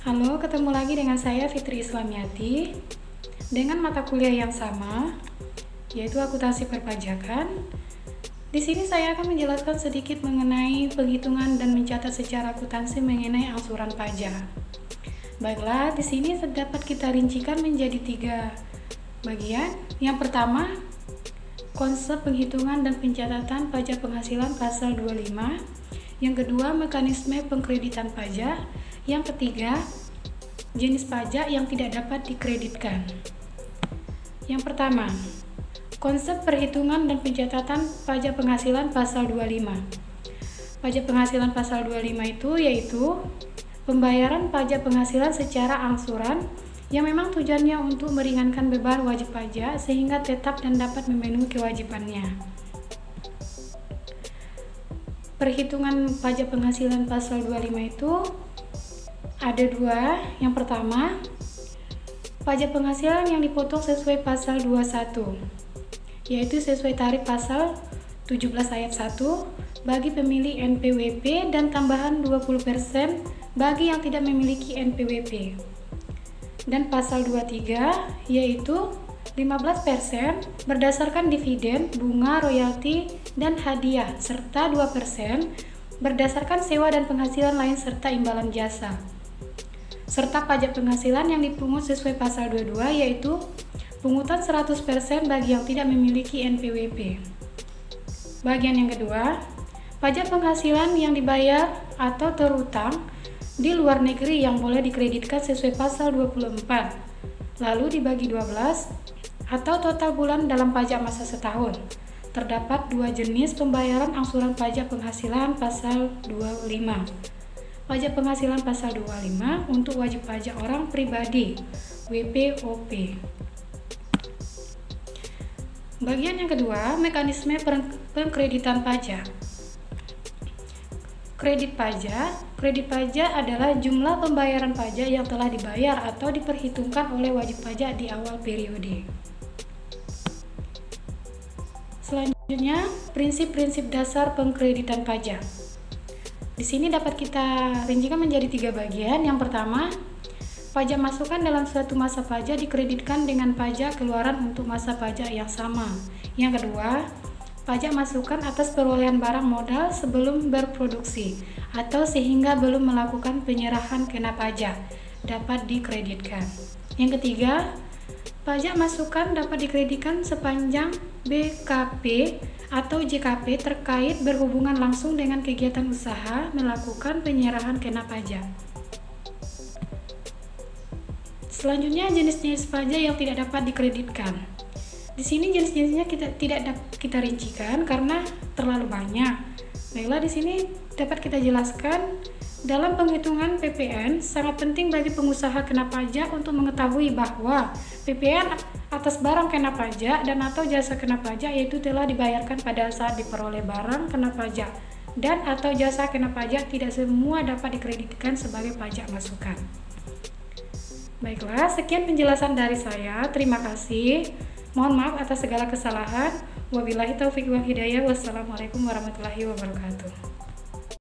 Halo, ketemu lagi dengan saya Fitri Islamiati dengan mata kuliah yang sama, yaitu akuntansi perpajakan. Di sini saya akan menjelaskan sedikit mengenai penghitungan dan mencatat secara akuntansi mengenai angsuran pajak. Baiklah, di sini dapat kita rincikan menjadi 3 bagian. Yang pertama, konsep penghitungan dan pencatatan pajak penghasilan pasal 25. Yang kedua, mekanisme pengkreditan pajak. Yang ketiga, jenis pajak yang tidak dapat dikreditkan. Yang pertama, konsep perhitungan dan pencatatan pajak penghasilan pasal 25. Pajak penghasilan pasal 25 itu yaitu pembayaran pajak penghasilan secara angsuran yang memang tujuannya untuk meringankan beban wajib pajak sehingga tetap dan dapat memenuhi kewajibannya. Perhitungan pajak penghasilan pasal 25 itu ada 2. Yang pertama, pajak penghasilan yang dipotong sesuai pasal 21, yaitu sesuai tarif pasal 17 ayat 1 bagi pemilik NPWP dan tambahan 20% bagi yang tidak memiliki NPWP. Dan pasal 23 yaitu 15% berdasarkan dividen, bunga, royalti, dan hadiah, serta 2% berdasarkan sewa dan penghasilan lain serta imbalan jasa. Serta pajak penghasilan yang dipungut sesuai pasal 22 yaitu pungutan 100% bagi yang tidak memiliki NPWP. Bagian yang kedua, pajak penghasilan yang dibayar atau terutang di luar negeri yang boleh dikreditkan sesuai pasal 24, lalu dibagi 12 atau total bulan dalam pajak masa setahun. Terdapat 2 jenis pembayaran angsuran pajak penghasilan pasal 25. Pajak penghasilan pasal 25 untuk wajib pajak orang pribadi WPOP. Bagian yang kedua, mekanisme pengkreditan pajak. Kredit pajak adalah jumlah pembayaran pajak yang telah dibayar atau diperhitungkan oleh wajib pajak di awal periode. Selanjutnya, prinsip-prinsip dasar pengkreditan pajak. Di sini dapat kita rincikan menjadi 3 bagian. Yang pertama, pajak masukan dalam suatu masa pajak dikreditkan dengan pajak keluaran untuk masa pajak yang sama. Yang kedua, pajak masukan atas perolehan barang modal sebelum berproduksi atau sehingga belum melakukan penyerahan kena pajak dapat dikreditkan. Yang ketiga, pajak masukan dapat dikreditkan sepanjang BKP atau JKP terkait berhubungan langsung dengan kegiatan usaha melakukan penyerahan kena pajak. Selanjutnya, jenis-jenis pajak yang tidak dapat dikreditkan. Di sini jenis-jenisnya tidak kita rincikan karena terlalu banyak. Baiklah, di sini dapat kita jelaskan dalam penghitungan PPN sangat penting bagi pengusaha kena pajak untuk mengetahui bahwa PPN atas barang kena pajak dan atau jasa kena pajak yaitu telah dibayarkan pada saat diperoleh barang kena pajak dan atau jasa kena pajak tidak semua dapat dikreditkan sebagai pajak masukan. Baiklah, sekian penjelasan dari saya. Terima kasih. Mohon maaf atas segala kesalahan. Wabillahi taufiq wal hidayah. Wassalamualaikum warahmatullahi wabarakatuh.